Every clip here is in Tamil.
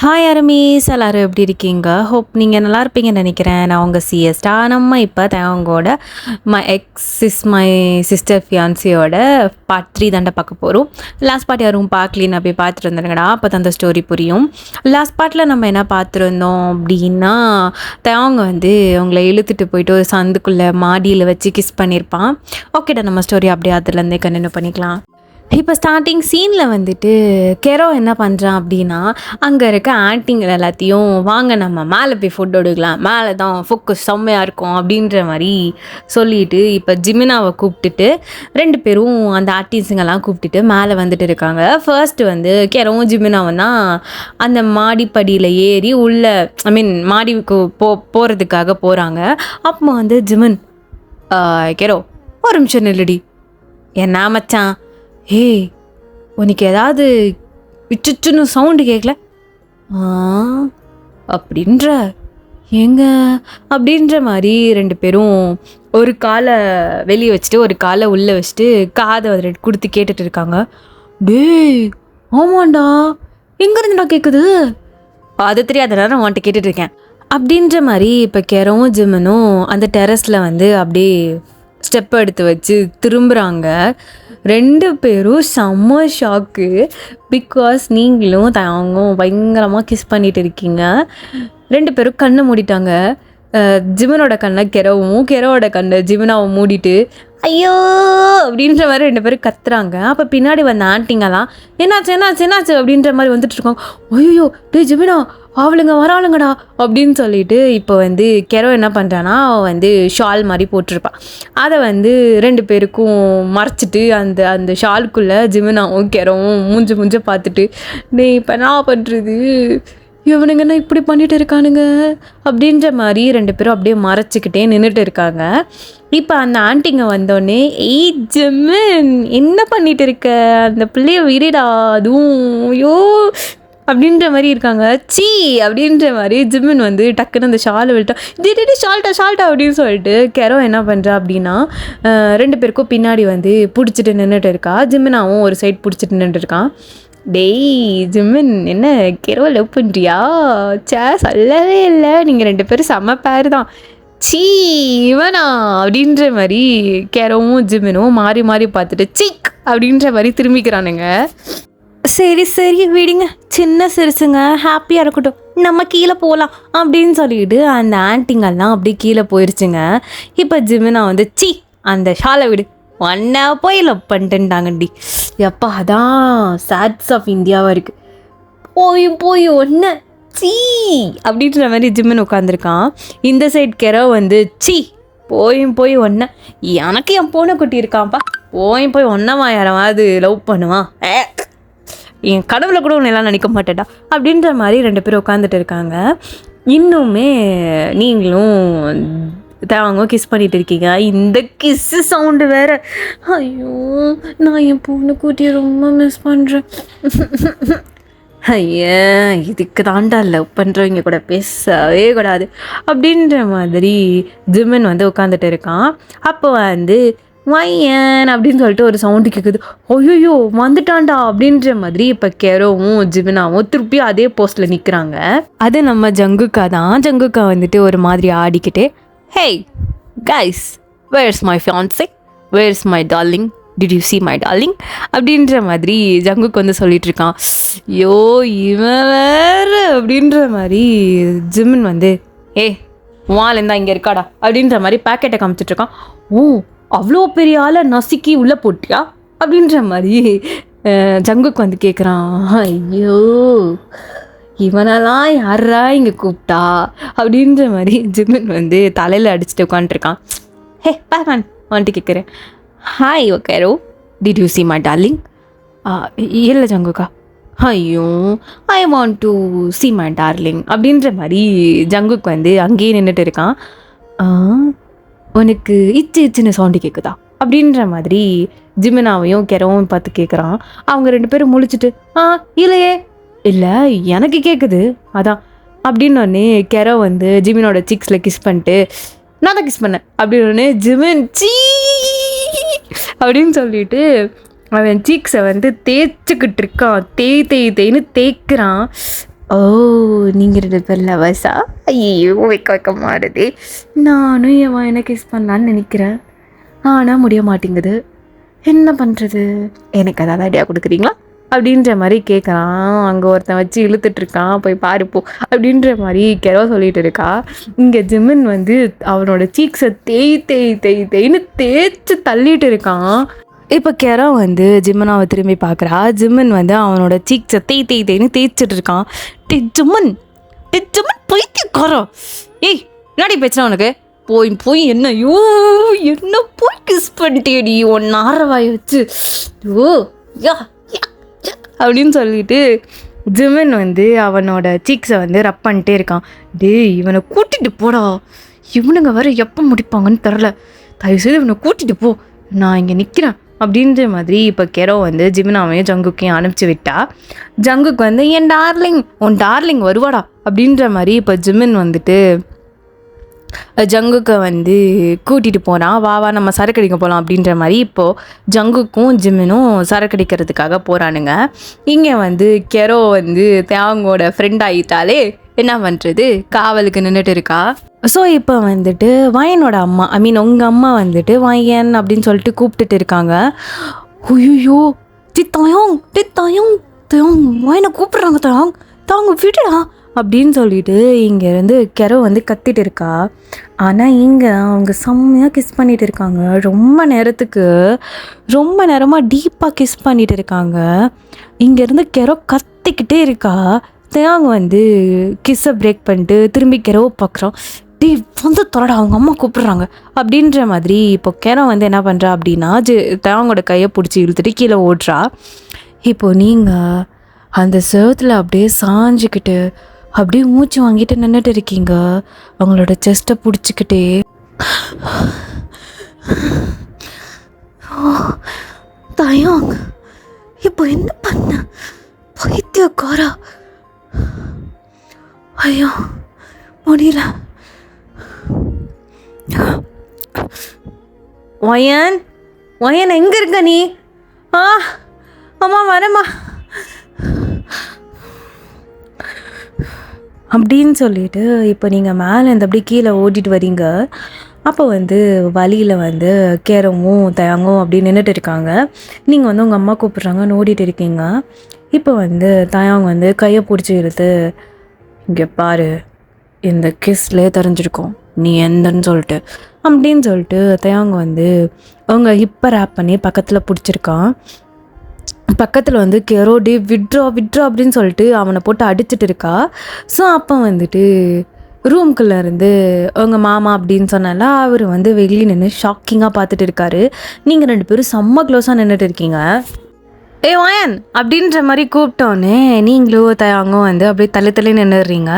ஹாய் அரமீஸ், எல்லோரும் எப்படி இருக்கீங்க? ஹோப் நீங்கள் நல்லா இருப்பீங்கன்னு நினைக்கிறேன். நான் உங்கள் சிஎஸ்டா. நம்ம இப்போ அவங்களோட my ex is my sister ஃபியான்சியோட பார்ட் 3 தாண்டா பார்க்க போகிறோம். லாஸ்ட் பார்ட் யாரும் பார்க்கலின்னு போய் பார்த்துட்டு வந்துருங்கடா, அப்போ தான் அந்த ஸ்டோரி புரியும். லாஸ்ட் பார்ட்டில் நம்ம என்ன பார்த்துருந்தோம் அப்படின்னா, அவங்க அவங்கள இழுத்துட்டு போயிட்டு ஒரு சந்துக்குள்ளே மாடியில் வச்சு கிஸ் பண்ணியிருப்பான். ஓகேடா, நம்ம ஸ்டோரி அப்படியே அதுலேருந்தே கண்டினியூ பண்ணிக்கலாம். இப்போ ஸ்டார்டிங் சீனில் கெரோ என்ன பண்ணுறான் அப்படின்னா, அங்கே இருக்க ஆன்ட்டிங்கள் எல்லாத்தையும் வாங்க நம்ம மேலே போய் ஃபுட் எடுக்கலாம், மேலே தான் ஃபோக்கஸ் செம்மையாக இருக்கும் அப்படின்ற மாதிரி சொல்லிட்டு இப்போ ஜிமினாவை கூப்பிட்டுட்டு 2 பேரும் அந்த ஆர்டிஸ்ட்டுங்கெல்லாம் கூப்பிட்டுட்டு மேலே வந்துட்டு இருக்காங்க. ஃபர்ஸ்ட்டு கெரோவும் ஜிமினாவும் தான் அந்த மாடிப்படியில் ஏறி உள்ள மாடிக்கு போகிறதுக்காக போகிறாங்க. அப்போ ஜிமின், கெரோ ஒரு நிமிஷம் நில்லுடி, என்ன மச்சான், ஏய் உனக்கு ஏதாவது விச்சுன்னு சவுண்டு கேட்கல அப்படின்ற எங்க அப்படின்ற மாதிரி 2 பேரும் ஒரு காலை வெளியே வச்சுட்டு ஒரு காலை உள்ளே வச்சுட்டு காதை கொடுத்து கேட்டுட்டு இருக்காங்க. டேய் ஆமாண்டா, எங்கேருந்துடா கேட்குது? அது தெரியாதனால நான் உன்கிட்ட கேட்டுட்ருக்கேன் அப்படின்ற மாதிரி இப்போ கெரோவும் ஜிமனும் அந்த டெரஸில் அப்படியே ஸ்டெப் எடுத்து வச்சு திரும்புகிறாங்க. 2 பேரும் செம்ம ஷாக்கு. பிகாஸ் நீங்களும் தாங்கும் பயங்கரமாக கிஸ் பண்ணிகிட்டு இருக்கீங்க. 2 பேரும் கண்ணை மூடிட்டாங்க. ஜிமனோட கண்ணை கெரோவும், கெரோவோட கண்ணை ஜிமனாவும் மூடிட்டு ஐயோ அப்படின்ற மாதிரி 2 பேரும் கத்துறாங்க. அப்போ பின்னாடி வந்த ஆன்ட்டிங்கெல்லாம் என்னாச்சு என்னாச்சு என்னாச்சு அப்படின்ற மாதிரி வந்துட்டு இருக்காங்க. ஐயோ டே ஜிமினா, அவளுங்க வராளுங்கடா அப்படின்னு சொல்லிட்டு இப்போ கெரோ என்ன பண்ணுறான்னா, அவன் ஷால் மாதிரி போட்டிருப்பான். அதை 2 பேருக்கும் மறைச்சிட்டு அந்த அந்த ஷாலுக்குள்ளே ஜிமினாவும் கெரோவும் மூஞ்ச பார்த்துட்டு, டே இப்போ என்ன பண்ணுறது, இவனுங்கன்னா இப்படி பண்ணிட்டு இருக்கானுங்க அப்படின்ற மாதிரி 2 பேரும் அப்படியே மறைச்சிக்கிட்டே நின்றுட்டு இருக்காங்க. இப்போ அந்த ஆன்ட்டிங்க வந்தோடனே, ஏய் ஜிமின் என்ன பண்ணிட்டு இருக்க, அந்த பிள்ளைய விரிடா, அதுவும் ஐயோ அப்படின்ற மாதிரி இருக்காங்க. சீ அப்படின்ற மாதிரி ஜிமின் டக்குன்னு அந்த ஷாலை விட்டா, திடீர்னு ஷால்ட்டா அப்படின்னு சொல்லிட்டு கெரோ என்ன பண்ணுறா அப்படின்னா, 2 பேருக்கும் பின்னாடி பிடிச்சிட்டு நின்றுட்டு இருக்கா. ஜிமினாவும் ஒரு சைட் பிடிச்சிட்டு நின்றுட்டு இருக்கான். டேய் ஜிமின், என்ன கெரோ லவ் பண்ணுறியா? சொல்லவே இல்லை, நீங்கள் 2 பேரும் செம்ம பேர் தான். சீ இவனா அப்படின்ற மாதிரி கெரோவும் ஜிமினும் மாறி மாறி பார்த்துட்டு சிக் அப்படின்ற மாதிரி திரும்பிக்கிறானுங்க. சரி சரி விடுங்க, சின்ன சிறுசுங்க ஹாப்பியாக இருக்கட்டும், நம்ம கீழே போகலாம் அப்படின்னு சொல்லிட்டு அந்த ஆன்ட்டிங்கெல்லாம் அப்படியே கீழே போயிடுச்சுங்க. இப்போ ஜிமினா சீ அந்த ஷாலை விடு, ஒன்றை போய் லவ் பண்ணிட்டுட்டாங்கண்டி. எப்போ அதான் சேட்ஸ் ஆஃப் இந்தியாவாக இருக்குது. போய் ஒன்று சீ அப்படின்ற மாதிரி ஜிமின் உட்காந்துருக்கான். இந்த சைட் கெரோ சீ போய் ஒன்று, எனக்கு என் பூனை குட்டி இருக்கான்ப்பா, போய் ஒன்றமா யாராவது லவ் பண்ணுவான், என் கடவுளை கூட ஒன்றெல்லாம் நினைக்க மாட்டேடா அப்படின்ற மாதிரி 2 பேரும் உட்காந்துட்டு இருக்காங்க. இன்னுமே நீங்களும் அவங்க கிஸ் பண்ணிகிட்டு இருக்கீங்க. இந்த கிஸ்ஸு சவுண்டு வேறு, ஐயோ நான் என் பொண்ணு கூட்டியை ரொம்ப மிஸ் பண்ணுறேன். ஐயா இதுக்கு தாண்டா லவ் பண்ணுறவங்க கூட பேசவே கூடாது அப்படின்ற மாதிரி ஜிமின் உட்காந்துட்டு இருக்கான். அப்போ வையன் அப்படின்னு சொல்லிட்டு ஒரு சவுண்டு கேட்குது. ஐயோ வந்துட்டான்டா அப்படின்ற மாதிரி இப்போ கெரோவும் ஜிமினாவும் திருப்பி அதே போஸ்டில் நிற்கிறாங்க. அது நம்ம ஜங்குக்கா தான். ஜங்குக்கா ஒரு மாதிரி ஆடிக்கிட்டே, hey guys, where's my fiancee, where's my darling, did you see my darling அப்படின்ற மாதிரி ஜங்குக்கு சொல்லிட்டு இருக்கான். யோ இவன் வேறு அப்படின்ற மாதிரி ஜிமின் ஏ வால் இருந்தால் இங்கே இருக்காடா அப்படின்ற மாதிரி பேக்கெட்டை காமிச்சிட்ருக்கான். ஓ அவ்வளோ பெரிய ஆளை நசுக்கி உள்ளே போட்டியா அப்படின்ற மாதிரி ஜங்குக்கு கேட்குறான். ஐயோ இவனெல்லாம் யாரா இங்கே கூப்பிட்டா அப்படின்ற மாதிரி ஜிமின் தலையில் அடிச்சுட்டு உட்காந்துருக்கான். ஹே பான் வந்துட்டு கேட்குறேன். ஹாய் கெரோ, did you see my darling? இல்லை ஜங்குக்கா. ஐயோ I want to see my darling அப்படின்ற மாதிரி ஜங்குக்கு அங்கேயே நின்றுட்டு இருக்கான். உனக்கு இச்சுன்னு சவுண்டு கேட்குதா அப்படின்ற மாதிரி ஜிமினாவையும் கெரோவும் பார்த்து கேட்குறான். அவங்க 2 பேரும் முழிச்சிட்டு இல்லையே, இல்லை எனக்கு கேட்குது அதான் அப்படின்னோடனே கெரோ ஜிமினோட சிக்ஸில் கிஸ் பண்ணிட்டு, நான் தான் கிஸ் பண்ணேன் அப்படின்னு ஜிமின் சீ அப்படின்னு சொல்லிட்டு அவன் சீக்ஸை தேய்ச்சிக்கிட்டு இருக்கான். தேய்ன்னு தேய்க்கிறான். ஓ! நீங்க 2 பேரும் லவ்வர்ஸா? ஐயய்யோ! வெக்க வெக்கமா வருதே! நானும் என் பையன கிஸ் பண்ணலான்னு நெனைக்கிறேன். ஆனா முடிய மாட்டேங்குது. என்ன பண்ணுறது? எனக்கு ஏதாவது ஐடியா கொடுக்குறீங்களா? அப்படின்ற மாதிரி கேட்குறான். அங்கே ஒருத்தன் வச்சு இழுத்துட்ருக்கான். போய் பாரு போ அப்படின்ற மாதிரி கெரோ சொல்லிட்டு இருக்கா. இங்கே ஜிமின் வந்து அவனோட சீக்ஸை தேய்ன்னு தேய்ச்சி தள்ளிட்டு இருக்கான். இப்போ கெரோ வந்து ஜிம்மனாவை திரும்பி பார்க்குறா. ஜிம்மன் வந்து அவனோட சீக்ஸை தேய்ன்னு தேய்ச்சிட்டு இருக்கான். டே ஜிம்மன் பைத்தியக்காரன்! ஏய் என்னடி பிரச்சனை உனக்கு? போய் போய் என்ன போய் கிஸ் பண்ணிட்டேடி உன் நாரவாயை வச்சு. ஓ யா அப்படின்னு சொல்லிட்டு ஜிமின் வந்து அவனோட சீக்ஸை வந்து ரப் பண்ணிட்டே இருக்கான். டேய் இவனை கூட்டிகிட்டு போடா, இவனுங்க வேற எப்போ முடிப்பாங்கன்னு தெரில, தயவுசெய்து இவனை கூட்டிகிட்டு போ, நான் இங்கே நிற்கிறேன் அப்படின்ற மாதிரி இப்போ கெரோ வந்து ஜிமினாவையும் ஜங்குக்கையும் அனுப்பிச்சி விட்டா. ஜங்குக்கு வந்து உன் டார்லிங் வருவாடா அப்படின்ற மாதிரி இப்போ ஜிமின் வந்துட்டு ஜங்குக்கை வந்து கூட்டிகிட்டு போகிறான். வா நம்ம சரக்கடிக்க போகலாம் அப்படின்ற மாதிரி இப்போது ஜங்குக்கும் ஜிம்மினும் சரக்கடிக்கிறதுக்காக போகிறானுங்க. இங்கே வந்து கெரோ வந்து தேவங்கோட ஃப்ரெண்ட் ஆகிட்டாலே என்ன பண்ணுறது, காவலுக்கு நின்றுட்டு இருக்கா. ஸோ இப்போ வந்துட்டு வயனோட அம்மா உங்கள் அம்மா வந்துட்டு வயன் அப்படின்னு சொல்லிட்டு கூப்பிட்டுட்டு இருக்காங்க. ஐயோ தாயோங் வயனை கூப்பிட்றாங்க, தாங்க விடுடா அப்படின்னு சொல்லிட்டு இங்கேருந்து கெரோ வந்து கத்திட்டு இருக்கா. ஆனால் இங்கே அவங்க செம்மையாக கிஸ் பண்ணிகிட்டு இருக்காங்க. ரொம்ப நேரமாக டீப்பாக கிஸ் பண்ணிகிட்டு இருக்காங்க. இங்கேருந்து கெரோ கத்திக்கிட்டே இருக்கா. தேங்க வந்து கிஸ்ஸை பிரேக் பண்ணிட்டு திரும்பி கெரோ பார்க்குறோம். டீ வந்து தொடடா அவங்க அம்மா கூப்பிட்றாங்க அப்படின்ற மாதிரி இப்போ கெரோ வந்து என்ன பண்ணுறா அப்படின்னா தேங்கோட கையை பிடிச்சி இழுத்துட்டு கீழே ஓடுறா. இப்போது நீங்கள் அந்த செவத்தில் அப்படியே சாஞ்சிக்கிட்டு அப்படியே மூச்சு வாங்கிட்டு நின்றுட்டு இருக்கீங்க. அவங்களோட செஸ்ட்டை பிடிச்சிக்கிட்டே. தயாங் இப்போ என்ன பண்ண பைத்தியக்காரா? ஐயோ முடியல. வயன் எங்கே இருக்க நீ? அம்மா வரம்மா அப்படின்னு சொல்லிட்டு இப்போ நீங்கள் மேலே இந்த அப்படி கீழே ஓட்டிட்டு வரீங்க. அப்போ வந்து வழியில் வந்து கேரவும் தயாங்கும் அப்படி நின்றுட்டு இருக்காங்க. நீங்கள் வந்து உங்கள் அம்மா கூப்பிட்றாங்கன்னு ஓடிட்டு இருக்கீங்க. இப்போ வந்து தயாங் வந்து கையை பிடிச்சி இழுத்து, இங்கே பாரு இந்த கிஸ்லே தெரிஞ்சிருக்கோம் நீ எந்தன்னு சொல்லிட்டு அப்படின்னு சொல்லிட்டு தயாங் வந்து அவங்க ஹிப்பை ரேப் பண்ணி பக்கத்தில் பிடிச்சிருக்கான். பக்கத்தில் வந்து கெரோ டே விட்ரா அப்படின்னு சொல்லிட்டு அவனை போட்டு அடிச்சிட்டு இருக்கா. ஸோ அப்போ வந்துட்டு ரூம்குள்ளே இருந்து அவங்க மாமா அப்படின்னு சொன்னால அவர் வந்து வெளியே நின்று ஷாக்கிங்காக பார்த்துட்டு இருக்காரு. நீங்கள் 2 பேரும் செம்ம க்ளோஸாக நின்றுட்டு இருக்கீங்க. வாயன் அப்படின்ற மாதிரி கூப்பிட்டோன்னே நீங்களும் தயாங்கும் வந்து அப்படியே தள்ளி நின்றுடுறீங்க.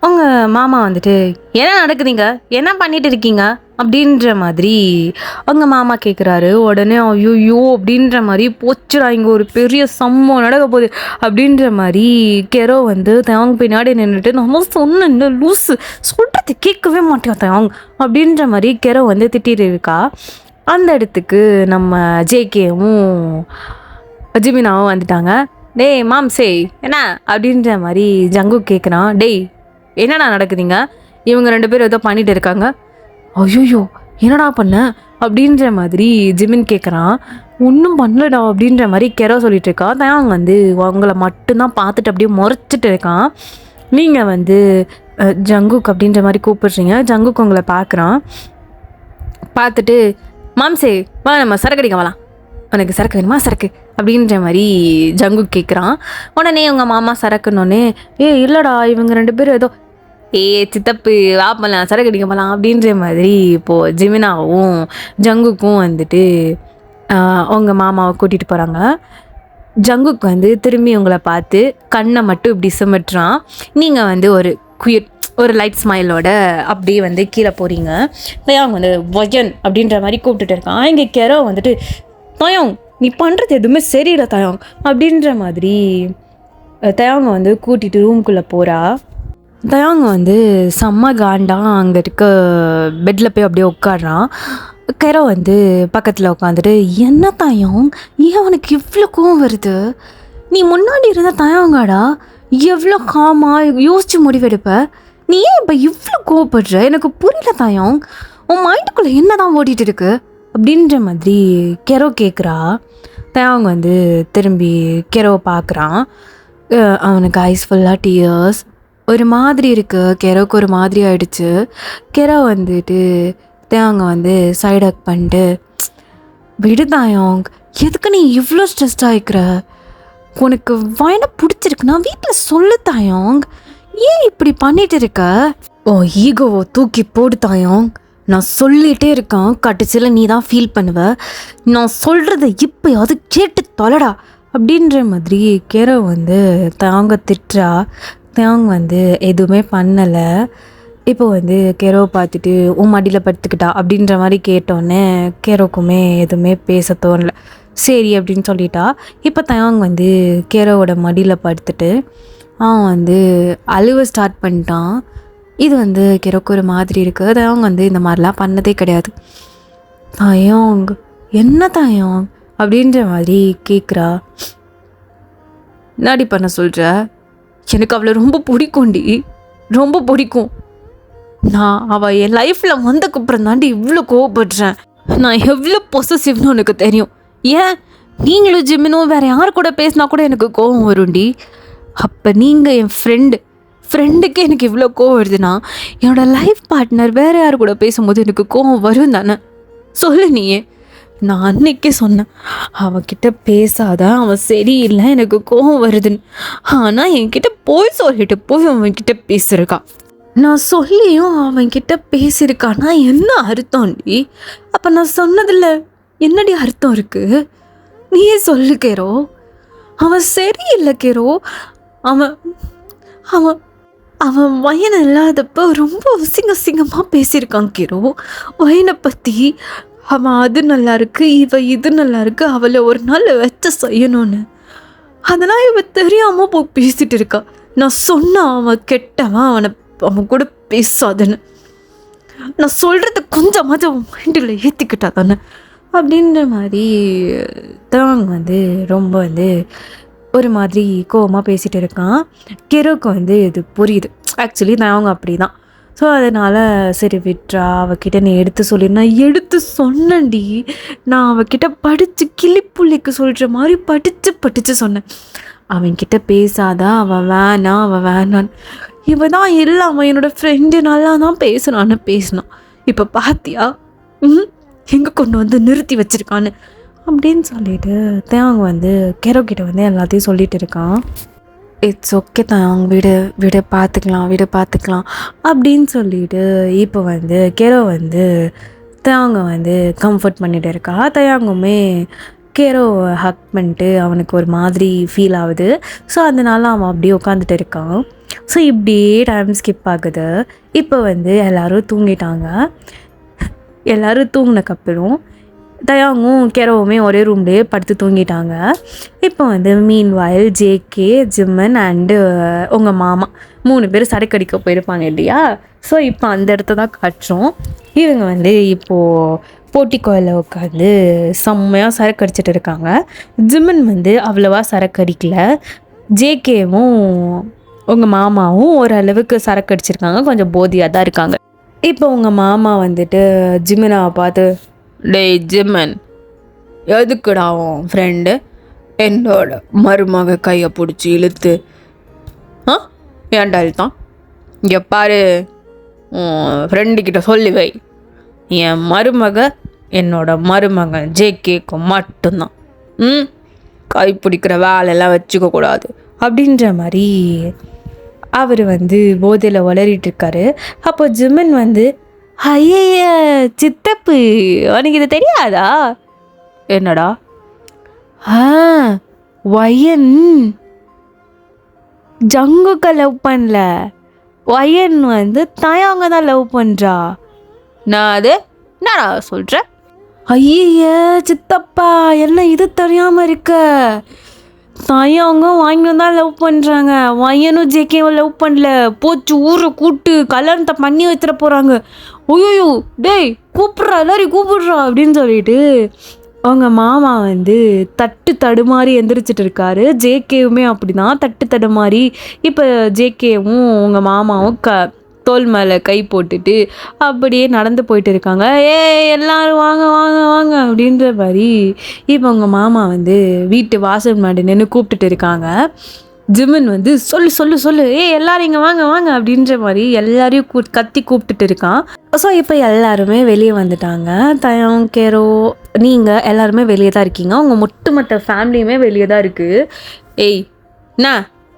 உங்கள் மாமா வந்துட்டு என்ன நடக்குதுங்க, என்ன பண்ணிட்டு இருக்கீங்க அப்படின்ற மாதிரி அவங்க மாமா கேட்குறாரு. உடனே ஐயோ அப்படின்ற மாதிரி போச்சுடா இங்கே ஒரு பெரிய சம்பவம் நடக்க போகுது அப்படின்ற மாதிரி கெரோ வந்து தயாங் பின்னாடி நின்றுட்டு நம்ம சொன்ன லூஸு சொல்கிறது கேட்கவே மாட்டேன் தயாங் அப்படின்ற மாதிரி கெரோ வந்து திட்டிகிட்டு இருக்கா. அந்த இடத்துக்கு நம்ம ஜேகேவும் ஜிமினாவும் வந்துட்டாங்க. டேய் மாம்சே என்ன அப்படின்ற மாதிரி ஜங்கு கேட்குறான். டேய் என்னடா நடக்குதுங்க, இவங்க 2 பேரும் ஏதோ பண்ணிட்டு இருக்காங்க. ஐயோ என்னடா பண்ண அப்படின்ற மாதிரி ஜிமின் கேட்குறான். ஒன்றும் பண்ணலடா அப்படின்ற மாதிரி கெரோ சொல்லிட்டு இருக்கா. தயாங் வந்து அவங்கள மட்டும்தான் பார்த்துட்டு அப்படியே முறைச்சிட்டு இருக்கான். நீங்கள் வந்து ஜங்குக் அப்படின்ற மாதிரி கூப்பிடுறீங்க. ஜங்குக் உங்களை பார்க்குறான். பார்த்துட்டு மாம்சே வா நம்ம சரக்கு அடிக்க வரலாம், உனக்கு சரக்கு வேணுமா சரக்கு அப்படின்ற மாதிரி ஜங்குக் கேட்குறான். உடனே உங்கள் மாமா சரக்குன்னொன்னே இல்லைடா இவங்க 2 பேரும் ஏதோ சித்தப்பு வா பண்ணலாம் சரக்கு அடிக்க போகலாம் அப்படின்ற மாதிரி இப்போது ஜிமினாவும் ஜங்குக்கும் வந்துட்டு உங்கள் மாமாவை கூட்டிகிட்டு போகிறாங்க. ஜங்குக் வந்து திரும்பி உங்களை பார்த்து கண்ணை மட்டும் இப்படி சுமட்டுறான். நீங்கள் வந்து ஒரு லைட் ஸ்மைலோட அப்படியே வந்து கீழே போகிறீங்க. தயாங் வந்து வயன் அப்படின்ற மாதிரி கூப்பிட்டுட்டு இருக்கான். இங்கே கெரோ வந்துட்டு தயாங் நீ பண்ணுறது எதுவுமே சரியில்லை தயாங் அப்படின்ற மாதிரி தயாங்க வந்து கூட்டிகிட்டு ரூம்குள்ளே போகிறா. தயாங்க வந்து செம்ம காண்டாக அங்கே இருக்க பெட்டில் போய் அப்படியே உட்காடுறான். கெரோ வந்து பக்கத்தில் உட்காந்துட்டு என்ன தயாங் ஏன் அவனுக்கு இவ்வளோ கோவம் வருது, நீ முன்னாடி இருந்த தயாங்காடா, எவ்வளோ காமாக யோசிச்சு முடிவெடுப்ப? நீ ஏன் இப்போ இவ்வளோ கோவப்படுற? எனக்கு புரியல தாயோங். உன் மைண்டுக்குள்ளே என்ன தான் ஓடிட்டு இருக்கு அப்படின்ற மாதிரி கெரோ கேட்குறா. தாயோங் வந்து திரும்பி கெரோவை பார்க்குறான். அவனுக்கு ஐஸ் ஃபுல்லாக டியர்ஸ். ஒரு மாதிரி இருக்கு. கெரோவுக்கு ஒரு மாதிரி ஆயிடுச்சு. கெரோ வந்துட்டு தாயோங்க வந்து சைட் ஹக் பண்ணிட்டு, விடு தாயோங், எதுக்கு நீ இவ்வளோ ஸ்ட்ரெஸ்ட் ஆகிக்கிற? உனக்கு வயனை பிடிச்சிருக்குன்னா வீட்டில் சொல்லு தாயோங். ஏன் இப்படி பண்ணிட்டு இருக்க? ஓ ஈகோவோ தூக்கி போடு தாயோங். நான் சொல்லிகிட்டே இருக்கேன், கடைசியில் நீ தான் ஃபீல் பண்ணுவ. நான் சொல்கிறத இப்போயாவது கேட்டு தொலைடா அப்படின்ற மாதிரி கெரோ வந்து தாங்க திட்டுறா. தாங்க வந்து எதுவுமே பண்ணலை. இப்போ வந்து கெரோவை பார்த்துட்டு உன் மடியில் படுத்துக்கிட்டா அப்படின்ற மாதிரி கேட்டோன்னே கெரோக்குமே எதுவுமே பேச தோணல. சரி அப்படின்னு சொல்லிட்டா. இப்போ தாங்க வந்து கெரோவோட மடியில் படுத்துட்டு அவன் வந்து அழுவ ஸ்டார்ட் பண்ணிட்டான். இது வந்து கெரோக்கு ஒரு மாதிரி இருக்குது. தாங்க வந்து இந்த மாதிரிலாம் பண்ணதே கிடையாது. தாயோங் என்ன தாயோங் அப்படின்ற மாதிரி கேட்குறா. நாடி பண்ண சொல்கிற? எனக்கு அவளை ரொம்ப பிடிக்கும்டி, ரொம்ப பிடிக்கும். நான் அவள் என் லைஃப்பில் வந்தக்கப்புறம் தாண்டி இவ்வளோ கோவப்படுறேன். நான் எவ்வளோ பொசசிவ்னு உனக்கு தெரியும். ஏன் நீங்களும் ஜிம்மினும் வேறு யார் கூட பேசினா கூட எனக்கு கோவம் வரும்டி. அப்போ நீங்கள் என் ஃப்ரெண்டுக்கு எனக்கு இவ்வளோ கோவம் வருதுன்னா என்னோடய லைஃப் பார்ட்னர் வேறு யார் கூட பேசும்போது எனக்கு கோவம் வரும் தானே? சொல்லு நீயே. நான் அன்னைக்கே சொன்னேன், அவன்கிட்ட பேசாத, அவன் சரியில்லை, எனக்கு கோவம் வருதுன்னு. ஆனால் என்கிட்ட போய் சொல்லிட்டு போய் அவன்கிட்ட பேசியிருக்கான். நான் சொல்லியும் அவன்கிட்ட பேசியிருக்கான்னா என்ன அர்த்தம்டி? அப்போ நான் சொன்னதில்ல என்னடி அர்த்தம் இருக்குது? நீயே சொல்லு கேரோ. அவன் சரியில்லை கேரோ. அவன் அவன் அவன் வயன் இல்லாதப்போ ரொம்ப அசிங்கமாக பேசியிருக்கான் கேரோ வயனை பற்றி. அவன் அது நல்லா இருக்கு, இது நல்லா இருக்கு, அவளை ஒரு நாள் வச்ச செய்யணும்னு. அதெல்லாம் இவன் தெரியாமல் போய் பேசிகிட்டு இருக்கா. நான் சொன்னான் அவன் கெட்டவன், அவன் கூட பேசாதுன்னு. நான் சொல்கிறத கொஞ்சமாவது அவன் மைண்டில் ஏற்றிக்கிட்டா தானே அப்படின்ற மாதிரி தாங்க வந்து ரொம்ப வந்து ஒரு மாதிரி கோவமாக பேசிகிட்டு இருக்கான். கெரோக்கு வந்து இது புரியுது. ஆக்சுவலி நான் அவங்க அப்படி தான். ஸோ அதனால் சரி விட்றா, அவகிட்ட நீ எடுத்து சொல்லி. நான் எடுத்து சொன்னேன்டி. நான் அவகிட்ட படித்து கிளிப்புள்ளிக்கு சொல்கிற மாதிரி படித்து சொன்னேன். அவன்கிட்ட பேசாதா, அவன் வேணான்னு. இவன் தான் இல்லை, அவன் என்னோடய ஃப்ரெண்டு, நல்லா தான் பேசினான். இப்போ பார்த்தியா எங்கே கொண்டு வந்து நிறுத்தி வச்சுருக்கான்னு அப்படின்னு சொல்லிட்டு தேவங்க வந்து கெரோக்கிட்ட வந்து எல்லாத்தையும் சொல்லிட்டு இருக்கான். இட்ஸ் ஓகே தாங்க, விடு பார்த்துக்கலாம் அப்படின்னு சொல்லிட்டு இப்போ வந்து கெரோ வந்து தேவங்க வந்து கம்ஃபர்ட் பண்ணிகிட்டு இருக்கா. தயாங்குமே கெரோ ஹக் பண்ணிட்டு அவனுக்கு ஒரு மாதிரி ஃபீல் ஆகுது. ஸோ அதனால அவன் அப்படியே உட்காந்துட்டு இருக்கான். ஸோ இப்படியே டைம் ஸ்கிப் ஆகுது. இப்போ வந்து எல்லோரும் தூங்கிட்டாங்க. எல்லோரும் தூங்கினக்கப்புறம் தயாங்கும் கெரோவுமே ஒரே ரூம்லேயே படுத்து தூங்கிட்டாங்க. இப்போ வந்து மீன் வாயில் ஜேகே, ஜிம்மன் அண்டு உங்கள் மாமா 3 பேர் சரக்கடிக்க போயிருப்பாங்க இல்லையா? ஸோ இப்போ அந்த இடத்த தான் காட்டுறோம். இவங்க வந்து இப்போது போட்டிக்கோயில் உட்காந்து செம்மையாக சரக்கு அடிச்சிட்டு இருக்காங்க. ஜிம்மன் வந்து அவ்வளோவா சரக்கு அடிக்கல. ஜேகேவும் உங்கள் மாமாவும் ஓரளவுக்கு சரக்கு அடிச்சிருக்காங்க, கொஞ்சம் போதியாக தான் இருக்காங்க. இப்போ உங்கள் மாமா வந்துட்டு ஜிம்மனாவை பார்த்து, டேய் ஜிம்மன், எதுக்குடா உன் ஃப்ரெண்டு என்னோட மருமக கையை பிடிச்சி இழுத்து ஏன்டா இழுத்தான்? இங்கே பாரு, உன் ஃப்ரெண்டுக்கிட்ட சொல்லி வை, என் மருமக என்னோட மருமகன் ஜேகேக்கு மட்டும்தான். கை பிடிக்கிற வேலையெல்லாம் வச்சுக்க கூடாது அப்படின்ற மாதிரி அவர் வந்து போதையில் வளரிட்டு இருக்காரு. அப்போ ஜிம்மன் வந்து, ஐய சித்தப்பு, உனக்கு இது தெரியாதா? என்னடா? வயன் ஜங்குக்க லவ் பண்ணல, வயன் வந்து தயாங்க தான் லவ் பண்ணுறா. நான் அது என்னடா சொல்கிறேன்? ஐய சித்தப்பா, என்ன இது தெரியாமல் இருக்க? தயாங்க வாங்கினு தான் லவ் பண்ணுறாங்க, வயனும் ஜேகேவும் லவ் பண்ணல. போச்சு ஊரை கூட்டு கல்யாணத்தை பண்ணி வச்சிட போகிறாங்க. ஓய்யோ டேய் கூப்பிட்றா, எல்லாரையும் கூப்பிட்றா அப்படின்னு சொல்லிட்டு அவங்க மாமா வந்து தட்டு தடுமாறி எந்திரிச்சிட்டு இருக்காரு. ஜேகேவுமே அப்படிதான் தட்டு தடுமாறி. இப்போ ஜேகேவும் உங்கள் மாமாவும் தோல் மேலே கை போட்டுட்டு அப்படியே நடந்து போயிட்டு இருக்காங்க. எல்லாரும் வாங்க வாங்க வாங்க அப்படின்ற மாதிரி இப்போ உங்கள் மாமா வந்து வீட்டு வாசல் மாடி நின்று கூப்பிட்டுட்டு இருக்காங்க. ஜிமின் வந்து சொல்லு சொல்லு சொல்லு எல்லாரும் இங்கே வாங்க வாங்க அப்படின்ற மாதிரி எல்லாரையும் கத்தி கூப்பிட்டுட்டு இருக்கான். ஸோ இப்போ எல்லாருமே வெளியே வந்துட்டாங்க. தயம், கேரோ, நீங்கள் எல்லாருமே வெளியே தான் இருக்கீங்க. உங்கள் மொத்த ஃபேமிலியுமே வெளியே தான் இருக்குது. என்ன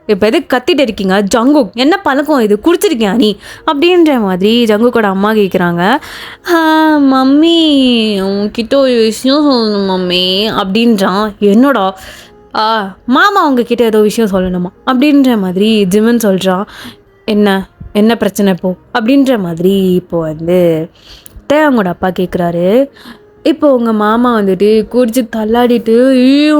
இப்போ எதுக்கு கத்திட்டு இருக்கீங்க? ஜங்குக் என்ன பழக்கம் இது, குடிச்சிருக்கியா நீ அப்படின்ற மாதிரி ஜங்குக்கோட அம்மா கேட்குறாங்க. மம்மி உங்ககிட்ட ஒரு விஷயம் சொல்லணும் மம்மி அப்படின்றான். என்னோடா மாமா உங்ககிட்ட ஏதோ விஷயம் சொல்லணுமா அப்படின்ற மாதிரி ஜிமின் சொல்கிறான். என்ன பிரச்சனை இப்போ அப்படின்ற மாதிரி இப்போ வந்து தேவங்கோட அப்பா கேட்குறாரு. இப்போ உங்கள் மாமா வந்துட்டு குடிச்சு தள்ளாடிட்டு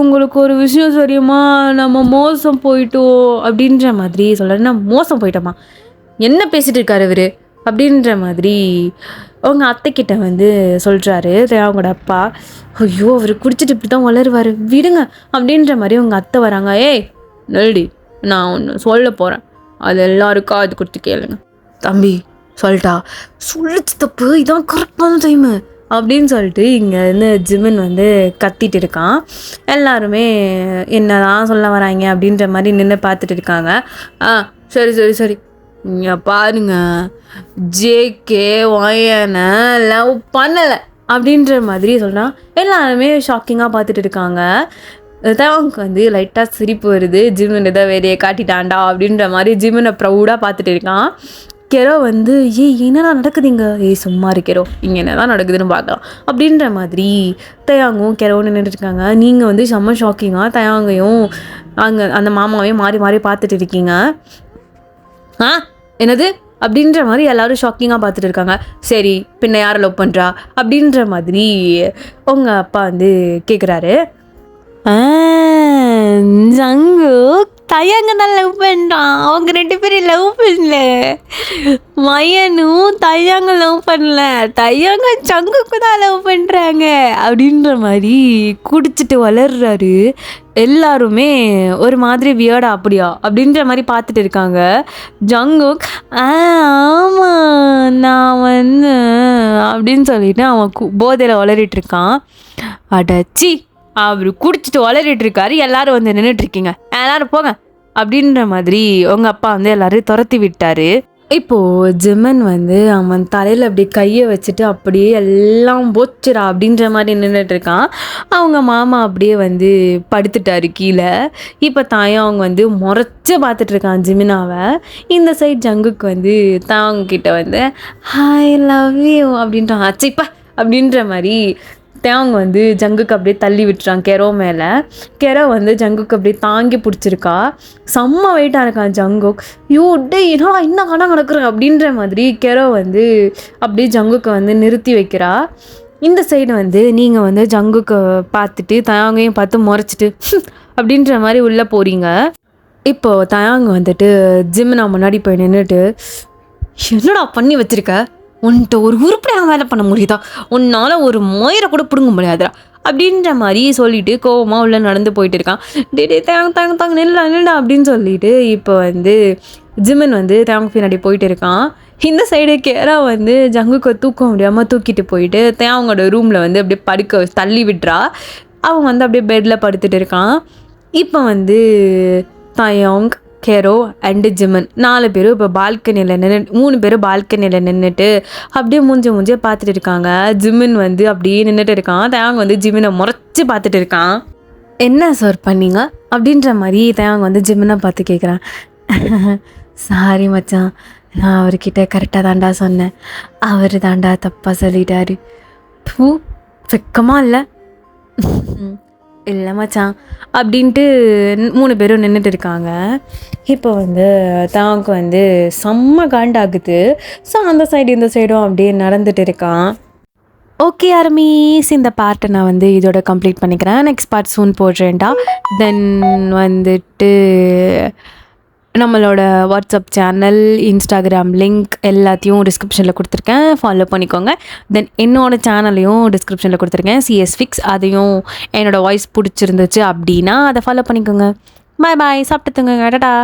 உங்களுக்கு ஒரு விஷயம் சரியுமா, நம்ம மோசம் போயிட்டோம் அப்படின்ற மாதிரி சொல்கிறேன். நான் மோசம் போயிட்டோமா, என்ன பேசிகிட்டு இருக்காரு இவர் அப்படின்ற மாதிரி அவங்க அத்தைக்கிட்ட வந்து சொல்கிறாரு தேவங்கோட அப்பா. ஐயோ அவர் குடிச்சிட்டு இப்படி தான் வளருவார் விடுங்க அப்படின்ற மாதிரி உங்கள் அத்தை வராங்க. நெல்டி நான் ஒன்று சொல்ல போகிறேன், அது எல்லாருக்கும் அது கொடுத்து கேளுங்க. தம்பி சொல்லிட்டா சொல்லிச்சு தப்பு, இதான் கரெக்டான டைமு அப்படின்னு சொல்லிட்டு இங்கே வந்து ஜிமின் வந்து கத்திட்டு இருக்கான். எல்லாருமே என்ன தான் சொல்ல வராங்க அப்படின்ற மாதிரி நின்று பார்த்துட்டு இருக்காங்க. சரி சரி சரி இங்கே பாருங்க, ஜேகே ஒயனை லவ் பண்ணலை அப்படின்ற மாதிரி சொல்கிறான். எல்லாருமே ஷாக்கிங்காக பார்த்துட்டு இருக்காங்க. தேவனுக்கு வந்து லைட்டாக சிரிப்பு வருது. ஜிமின் இதை வேலையை காட்டிட்டாண்டா அப்படின்ற மாதிரி ஜிமினை ப்ரௌடாக பார்த்துட்டு இருக்கான். கெரோ வந்து என்னடா நடக்குதுங்க, சும்மா இருக்கேரோ இங்கே என்ன தான் நடக்குதுன்னு பார்க்கலாம் அப்படின்ற மாதிரி தயாங்கும் கெரோன்னு நின்றுட்டுருக்காங்க. நீங்கள் வந்து செம்ம ஷாக்கிங்காக தயாங்கையும் அங்கே அந்த மாமாவையும் மாறி மாறி பார்த்துட்டு இருக்கீங்க. என்னது அப்படின்ற மாதிரி எல்லாரும் ஷாக்கிங்காக பார்த்துட்டு இருக்காங்க. சரி பின்ன யாரை லவ் பண்ணுறா அப்படின்ற மாதிரி உங்கள் அப்பா வந்து கேட்குறாரு. ஜங்குக் தயங்க தான் லவ் பண்ணுறான். அவங்க 2 பேரும் லவ் பண்ணல. மயனும் தயங்க லவ் பண்ணல, தயங்க ஜங்குக்கு தான் லவ் பண்ணுறாங்க அப்படின்ற மாதிரி குடிச்சிட்டு வளர்றாரு. எல்லாருமே ஒரு மாதிரி வியர்டா அப்படியா அப்படின்ற மாதிரி பார்த்துட்டு இருக்காங்க. ஜங்குக் ஆமாம் நான் வந்து அப்படின்னு சொல்லிட்டு அவன் போதையில் வளரிட்டு இருக்கான். அடச்சி அவர் குடிச்சிட்டு வளரிட்டு இருக்காரு, எல்லாரும் வந்து நின்றுட்டுருக்கீங்க, எல்லாரும் போங்க அப்படின்ற மாதிரி உங்கள் அப்பா வந்து எல்லாரையும் துரத்தி விட்டார். இப்போது ஜிமன் வந்து அவன் தலையில் அப்படி கையை வச்சுட்டு அப்படியே எல்லாம் போச்சுடா அப்படின்ற மாதிரி நின்றுட்டுருக்கான். அவங்க மாமா அப்படியே வந்து படுத்துட்டாரு கீழே. இப்போ தாயும் அவங்க வந்து முறைச்சி பார்த்துட்ருக்கான் ஜிமினாவை. இந்த சைட் ஜங்குக்கு வந்து தாவங்கிட்ட வந்து ஐ லவ் யூ அப்படின்றான். அச்சிப்பா அப்படின்ற மாதிரி தேவங்க வந்து ஜங்குக்கு அப்படியே தள்ளி விட்டுறான் கெரோ மேலே. கெரோ வந்து ஜங்குக்கு அப்படியே தாங்கி பிடிச்சிருக்கா. செம்ம வெயிட்டாக இருக்கான் ஜங்குக். என்னடா இன்னும் கணம் நடக்கிற அப்படின்ற மாதிரி கெரோ வந்து அப்படியே ஜங்குக்கு வந்து நிறுத்தி வைக்கிறா. இந்த சைடு வந்து நீங்கள் வந்து ஜங்குக்கு பார்த்துட்டு தயாங்கையும் பார்த்து முறைச்சிட்டு அப்படின்ற மாதிரி உள்ளே போகிறீங்க. இப்போது தயாங்க வந்துட்டு ஜிம்னா முன்னாடி போய் நின்றுட்டு என்னடா பண்ணி வச்சுருக்க, உன்கிட்ட ஒரு உருப்படியாக வேலை பண்ண முடியுதா, உன்னால் ஒரு மயிரை கூட பிடுங்க முடியாதுடா அப்படின்ற மாதிரி சொல்லிட்டு கோவமாக உள்ள நடந்து போயிட்டு இருக்கான். டே தாங்க நில்லா அப்படின்னு சொல்லிட்டு இப்போ வந்து ஜிமன் வந்து தேவங்க பின்னாடி போயிட்டு இருக்கான். இந்த சைடு கேரா வந்து ஜங்குக்கு தூக்க முடியாமல் தூக்கிட்டு போயிட்டு தேவங்களோட ரூமில் வந்து அப்படியே படுக்க தள்ளி விட்டுறா. அவன் வந்து அப்படியே பெட்டில் படுத்துட்டு இருக்கான். இப்போ வந்து தயாங், கெரோ அண்டு ஜிமன் 4 பேரும் இப்போ பால்கனியில் 3 பேரும் பால்கனியில் நின்றுட்டு அப்படியே மூஞ்சியை பார்த்துட்டு இருக்காங்க. ஜிமின் வந்து அப்படியே நின்றுட்டு இருக்கான். தயாங் வந்து ஜிமினை முறைச்சி பார்த்துட்டு இருக்கான். என்ன சார் பண்ணீங்க அப்படின்ற மாதிரி தயாங் வந்து ஜிமினை பார்த்து கேட்குறான். சாரி மச்சான், நான் அவர்கிட்ட கரெக்டாக தாண்டா சொன்னேன், அவர் தாண்டா தப்பாக சொல்லிட்டாரு. வெக்கமாக இல்லை இல்லை மச்சான் அப்படின்ட்டு 3 பேரும் நின்றுட்டு இருக்காங்க. இப்போ வந்து தாங்க வந்து செம்ம காண்டாகுது. ஸோ அந்த சைடு இந்த சைடும் அப்படியே நடந்துட்டு இருக்கான். ஓகே ஆர்மீஸ், இந்த பார்ட்டை நான் வந்து இதோட கம்ப்ளீட் பண்ணிக்கிறேன். நெக்ஸ்ட் பார்ட் சூன் போடுறேன்டா. தென் வந்துட்டு நம்மளோட வாட்ஸ்அப் சேனல், இன்ஸ்டாகிராம் லிங்க் எல்லாத்தையும் டிஸ்கிரிப்ஷனில் கொடுத்துருக்கேன், ஃபாலோ பண்ணிக்கோங்க. தென் என்னோடய சேனலையும் டிஸ்கிரிப்ஷனில் கொடுத்துருக்கேன், சிஎஸ் ஃபிக்ஸ். அதையும் என்னோடய வாய்ஸ் பிடிச்சிருந்துச்சு அப்படின்னா அதை ஃபாலோ பண்ணிக்கோங்க. பாய் பாய், சாப்பிட்டு தூங்குங்க. டாடா.